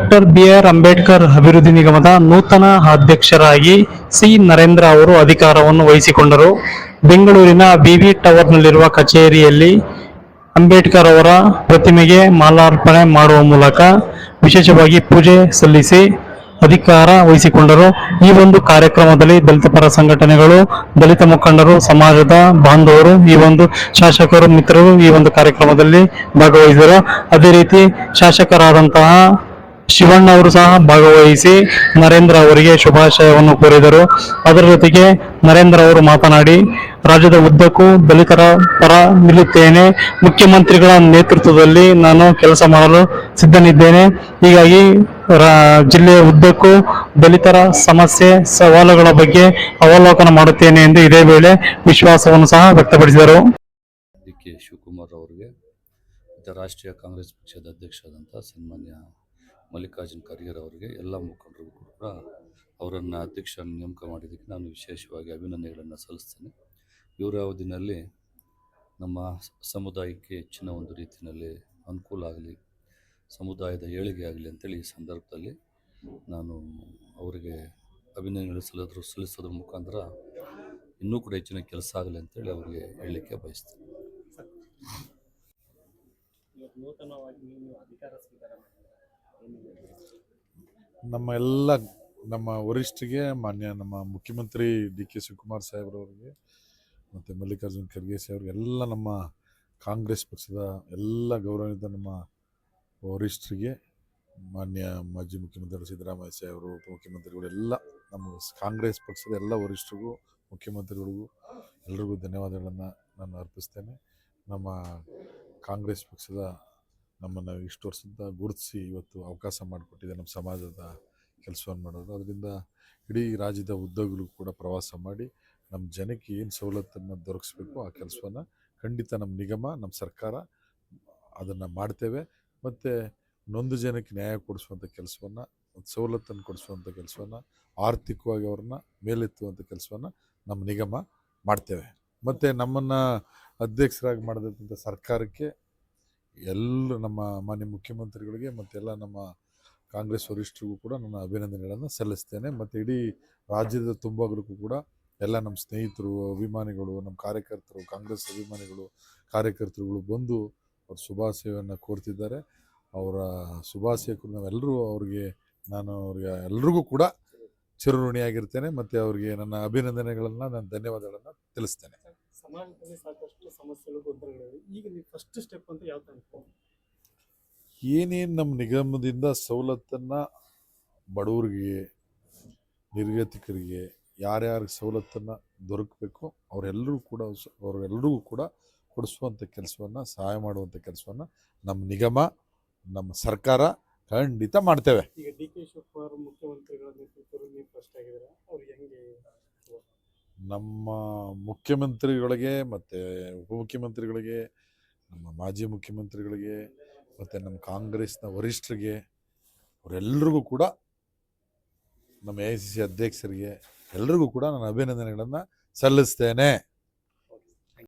Doctor B R. Ambedkar ಅಭಿವೃದ್ಧಿ ನಿಗಮದ ನೂತನ ಅಧ್ಯಕ್ಷರಾಗಿ ಸಿ. ನರೇಂದ್ರ ಅವರು ಅಧಿಕಾರವನ್ನು ವಹಿಸಿಕೊಂಡರು. ಬೆಂಗಳೂರಿನ ವಿವಿ ಟವರ್ನಲ್ಲಿರುವ ಕಚೇರಿಯಲ್ಲಿ ಅಂಬೇಡ್ಕರ್ ಅವರ ಪ್ರತಿಮೆಗೆ ಮಾಲಾರ್ಪಣೆ ಮಾಡುವ ಮೂಲಕ ವಿಶೇಷವಾಗಿ ಪೂಜೆ ಸಲ್ಲಿಸಿ ಅಧಿಕಾರ ವಹಿಸಿಕೊಂಡರು. ಈ ಒಂದು ಕಾರ್ಯಕ್ರಮದಲ್ಲಿ ದಲಿತ ಪರ ಸಂಘಟನೆಗಳು, ದಲಿತ ಮುಖಂಡರು, ಸಮಾಜದ ಬಾಂಧವರು, ಈ ಒಂದು ಶಾಸಕರು, ಮಿತ್ರರು ಈ ಒಂದು ಕಾರ್ಯಕ್ರಮದಲ್ಲಿ ಭಾಗವಹಿಸಿದರು. ಅದೇ ರೀತಿ ಶಾಸಕರಾದಂತಹ ಶಿವಣ್ಣ ಅವರು ಸಹ ಭಾಗವಹಿಸಿ ನರೇಂದ್ರ ಅವರಿಗೆ ಶುಭಾಶಯವನ್ನು ಕೋರಿದರು. ಅದರ ಜೊತೆಗೆ ನರೇಂದ್ರ ಅವರು ಮಾತನಾಡಿ, ರಾಜ್ಯದ ಉದ್ದಕ್ಕೂ ದಲಿತರ ಪರ ನಿಲ್ಲುತ್ತೇನೆ. ಮುಖ್ಯಮಂತ್ರಿಗಳ ನೇತೃತ್ವದಲ್ಲಿ ನಾನು ಕೆಲಸ ಮಾಡಲು ಸಿದ್ಧನಿದ್ದೇನೆ. ಹೀಗಾಗಿ ಜಿಲ್ಲೆಯ ಉದ್ದಕ್ಕೂ ದಲಿತರ ಸಮಸ್ಯೆ, ಸವಾಲುಗಳ ಬಗ್ಗೆ ಅವಲೋಕನ ಮಾಡುತ್ತೇನೆ ಎಂದು ಇದೇ ವೇಳೆ ವಿಶ್ವಾಸವನ್ನು ಸಹ ವ್ಯಕ್ತಪಡಿಸಿದರು. ಡಿ.ಕೆ. ಶಿವಕುಮಾರ್ ಅವರಿಗೆ ರಾಷ್ಟ್ರೀಯ ಕಾಂಗ್ರೆಸ್ ಪಕ್ಷದ ಅಧ್ಯಕ್ಷರಾದಂಥ ಸನ್ಮಾನ್ಯ ಮಲ್ಲಿಕಾರ್ಜುನ್ ಖರ್ಗೆ ಅವರಿಗೆ ಎಲ್ಲ ಮುಖಂಡರಿಗೂ ಕೂಡ ಅವರನ್ನು ಅಧ್ಯಕ್ಷ ನೇಮಕ ಮಾಡಿದ್ದಕ್ಕೆ ನಾನು ವಿಶೇಷವಾಗಿ ಅಭಿನಂದನೆಗಳನ್ನು ಸಲ್ಲಿಸ್ತೇನೆ. ಇವರ ಅವಧಿನಲ್ಲಿ ನಮ್ಮ ಸಮುದಾಯಕ್ಕೆ ಹೆಚ್ಚಿನ ಒಂದು ರೀತಿಯಲ್ಲಿ ಅನುಕೂಲ ಆಗಲಿ, ಸಮುದಾಯದ ಏಳಿಗೆ ಆಗಲಿ ಅಂತೇಳಿ ಈ ಸಂದರ್ಭದಲ್ಲಿ ನಾನು ಅವರಿಗೆ ಅಭಿನಂದನೆಗಳು ಸಲ್ಲಿಸೋದ್ರ ಮುಖಾಂತರ ಇನ್ನೂ ಕೂಡ ಹೆಚ್ಚಿನ ಕೆಲಸ ಆಗಲಿ ಅಂತೇಳಿ ಅವರಿಗೆ ಹೇಳಲಿಕ್ಕೆ ಬಯಸ್ತೇನೆ. ನಮ್ಮ ವರಿಷ್ಠರಿಗೆ, ಮಾನ್ಯ ನಮ್ಮ ಮುಖ್ಯಮಂತ್ರಿ ಡಿ.ಕೆ. ಶಿವಕುಮಾರ್ ಸಾಹೇಬ್ರವರಿಗೆ ಮತ್ತು ಮಲ್ಲಿಕಾರ್ಜುನ್ ಖರ್ಗೆ ಸಾಹೇಬ್ರಿಗೆ, ಎಲ್ಲ ನಮ್ಮ ಕಾಂಗ್ರೆಸ್ ಪಕ್ಷದ ಎಲ್ಲ ಗೌರವಾನ್ವಿತ ನಮ್ಮ ವರಿಷ್ಠರಿಗೆ, ಮಾನ್ಯ ಮಾಜಿ ಮುಖ್ಯಮಂತ್ರಿ ಸಿದ್ದರಾಮಯ್ಯ ಸಾಹೇಬರು, ಉಪಮುಖ್ಯಮಂತ್ರಿಗಳು, ಎಲ್ಲ ನಮ್ಮ ಕಾಂಗ್ರೆಸ್ ಪಕ್ಷದ ಎಲ್ಲ ವರಿಷ್ಠರಿಗೂ, ಮುಖ್ಯಮಂತ್ರಿಗಳಿಗೂ ಎಲ್ರಿಗೂ ಧನ್ಯವಾದಗಳನ್ನು ನಾನು ಅರ್ಪಿಸ್ತೇನೆ. ನಮ್ಮ ಕಾಂಗ್ರೆಸ್ ಪಕ್ಷದ ನಮ್ಮನ್ನು ಇಷ್ಟು ವರ್ಷದಿಂದ ಗುರುತಿಸಿ ಇವತ್ತು ಅವಕಾಶ ಮಾಡಿಕೊಟ್ಟಿದೆ ನಮ್ಮ ಸಮಾಜದ ಕೆಲಸವನ್ನು ಮಾಡೋದು. ಅದರಿಂದ ಇಡೀ ರಾಜ್ಯದ ಉದ್ದಗಲೂ ಕೂಡ ಪ್ರವಾಸ ಮಾಡಿ ನಮ್ಮ ಜನಕ್ಕೆ ಏನು ಸವಲತ್ತನ್ನು ದೊರಕಿಸ್ಬೇಕು ಆ ಕೆಲಸವನ್ನು ಖಂಡಿತ ನಮ್ಮ ನಿಗಮ, ನಮ್ಮ ಸರ್ಕಾರ ಅದನ್ನು ಮಾಡ್ತೇವೆ. ಮತ್ತು ನೊಂದು ಜನಕ್ಕೆ ನ್ಯಾಯ ಕೊಡಿಸುವಂಥ ಕೆಲಸವನ್ನು, ಸವಲತ್ತನ್ನು ಕೊಡಿಸುವಂಥ ಕೆಲಸವನ್ನು, ಆರ್ಥಿಕವಾಗಿ ಅವ್ರನ್ನ ಮೇಲೆತ್ತುವಂಥ ಕೆಲಸವನ್ನು ನಮ್ಮ ನಿಗಮ ಮಾಡ್ತೇವೆ. ಮತ್ತು ನಮ್ಮನ್ನು ಅಧ್ಯಕ್ಷರಾಗಿ ಮಾಡಿದಂಥ ಸರ್ಕಾರಕ್ಕೆ, ಎಲ್ಲ ನಮ್ಮ ಮಾನ್ಯ ಮುಖ್ಯಮಂತ್ರಿಗಳಿಗೆ ಮತ್ತೆಲ್ಲ ನಮ್ಮ ಕಾಂಗ್ರೆಸ್ ವರಿಷ್ಠರಿಗೂ ಕೂಡ ನನ್ನ ಅಭಿನಂದನೆಗಳನ್ನು ಸಲ್ಲಿಸ್ತೇನೆ. ಮತ್ತು ಇಡೀ ರಾಜ್ಯದ ತುಂಬಗಳಿಗೂ ಕೂಡ ಎಲ್ಲ ನಮ್ಮ ಸ್ನೇಹಿತರು, ಅಭಿಮಾನಿಗಳು, ನಮ್ಮ ಕಾರ್ಯಕರ್ತರು, ಕಾಂಗ್ರೆಸ್ ಅಭಿಮಾನಿಗಳು, ಕಾರ್ಯಕರ್ತರುಗಳು ಬಂದು ಅವ್ರ ಶುಭಾಶಯವನ್ನು ಕೋರ್ತಿದ್ದಾರೆ. ಅವರ ಶುಭಾಶಯಕ್ಕೂ ನಾವೆಲ್ಲರೂ ನಾನು ಅವ್ರಿಗೆ ಎಲ್ರಿಗೂ ಕೂಡ ಚಿರಋಣಿಯಾಗಿರ್ತೇನೆ. ಮತ್ತು ಅವರಿಗೆ ನನ್ನ ಅಭಿನಂದನೆಗಳನ್ನು, ನನ್ನ ಧನ್ಯವಾದಗಳನ್ನು ತಿಳಿಸ್ತೇನೆ. ಸಮಾಜದಲ್ಲಿ ಸಾಕಷ್ಟು ಸಮಸ್ಯೆಗಳು, ಗೊಂದಲಗಳಿವೆ. ಈಗ ನೀವು ಫಸ್ಟ್ ಸ್ಟೆಪ್ ಅಂತ ಯಾವ ತರ ಏನೇನು ನಮ್ಮ ನಿಗಮದಿಂದ ಸವಲತ್ತನ್ನು ಬಡವರಿಗೆ, ನಿರ್ಗತಿಕರಿಗೆ, ಯಾರ್ಯಾರಿಗೆ ಸವಲತ್ತನ್ನು ದೊರಕಬೇಕು ಅವರೆಲ್ಲರಿಗೂ ಕೂಡ ಕೊಡಿಸುವಂಥ ಕೆಲಸವನ್ನು, ಸಹಾಯ ಮಾಡುವಂಥ ಕೆಲಸವನ್ನು ನಮ್ಮ ನಿಗಮ, ನಮ್ಮ ಸರ್ಕಾರ ಖಂಡಿತ ಮಾಡ್ತೇವೆ. ಈಗ ಡಿ.ಕೆ. ಶಿವಕುಮಾರ್ ಮುಖ್ಯಮಂತ್ರಿಗಳ ನೇತೃತ್ವದಲ್ಲಿ ನೀವು ಫಸ್ಟ್ ಆಗಿದ್ದೀರಾ, ಅವ್ರಿಗೆ ಹೆಂಗೆ? ನಮ್ಮ ಮುಖ್ಯಮಂತ್ರಿಗಳಿಗೆ ಮತ್ತು ಉಪಮುಖ್ಯಮಂತ್ರಿಗಳಿಗೆ, ನಮ್ಮ ಮಾಜಿ ಮುಖ್ಯಮಂತ್ರಿಗಳಿಗೆ ಮತ್ತು ನಮ್ಮ ಕಾಂಗ್ರೆಸ್ನ ವರಿಷ್ಠರಿಗೆ, ಅವರೆಲ್ಲರಿಗೂ ಕೂಡ, ನಮ್ಮ AICC ಅಧ್ಯಕ್ಷರಿಗೆ ಎಲ್ರಿಗೂ ಕೂಡ ನಾನು ಅಭಿನಂದನೆಗಳನ್ನು ಸಲ್ಲಿಸ್ತೇನೆ.